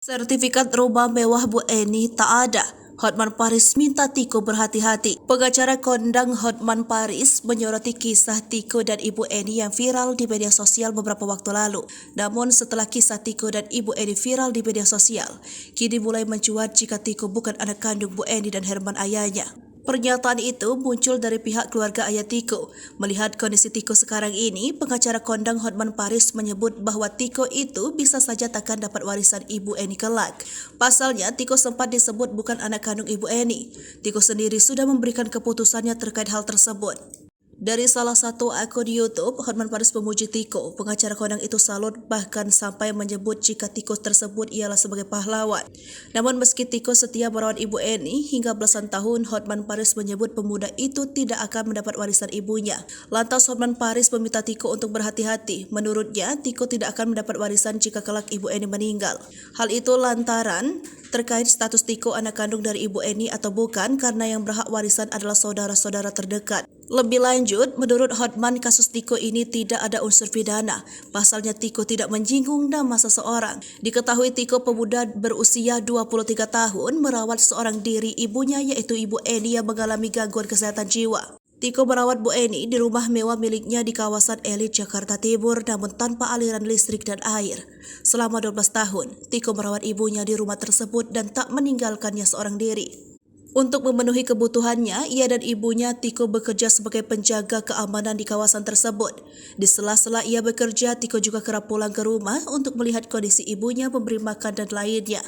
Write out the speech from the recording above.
Sertifikat rumah mewah Bu Eni tak ada. Hotman Paris minta Tiko berhati-hati. Pengacara kondang Hotman Paris menyoroti kisah Tiko dan Ibu Eni yang viral di media sosial beberapa waktu lalu. Namun setelah kisah Tiko dan Ibu Eni viral di media sosial, kini mulai mencuat jika Tiko bukan anak kandung Bu Eni dan Herman ayahnya. Pernyataan itu muncul dari pihak keluarga ayah Tiko. Melihat kondisi Tiko sekarang ini, pengacara kondang Hotman Paris menyebut bahwa Tiko itu bisa saja takkan dapat warisan Ibu Eni kelak. Pasalnya, Tiko sempat disebut bukan anak kandung Ibu Eni. Tiko sendiri sudah memberikan keputusannya terkait hal tersebut. Dari salah satu akun YouTube, Hotman Paris memuji Tiko. Pengacara kondang itu salut bahkan sampai menyebut jika Tiko tersebut ialah sebagai pahlawan. Namun meski Tiko setia merawat Ibu Eni hingga belasan tahun, Hotman Paris menyebut pemuda itu tidak akan mendapat warisan ibunya. Lantas Hotman Paris meminta Tiko untuk berhati-hati. Menurutnya, Tiko tidak akan mendapat warisan jika kelak Ibu Eni meninggal. Hal itu lantaran terkait status Tiko anak kandung dari Ibu Eni atau bukan, karena yang berhak warisan adalah saudara-saudara terdekat. Lebih lanjut, menurut Hotman, kasus Tiko ini tidak ada unsur pidana. Pasalnya Tiko tidak menyinggung nama seseorang. Diketahui Tiko pemuda berusia 23 tahun merawat seorang diri ibunya yaitu Ibu Eni yang mengalami gangguan kesehatan jiwa. Tiko merawat Bu Eni di rumah mewah miliknya di kawasan elit Jakarta Timur namun tanpa aliran listrik dan air. Selama 12 tahun, Tiko merawat ibunya di rumah tersebut dan tak meninggalkannya seorang diri. Untuk memenuhi kebutuhannya, ia dan ibunya Tiko bekerja sebagai penjaga keamanan di kawasan tersebut. Di sela-sela ia bekerja, Tiko juga kerap pulang ke rumah untuk melihat kondisi ibunya, memberi makan dan lainnya.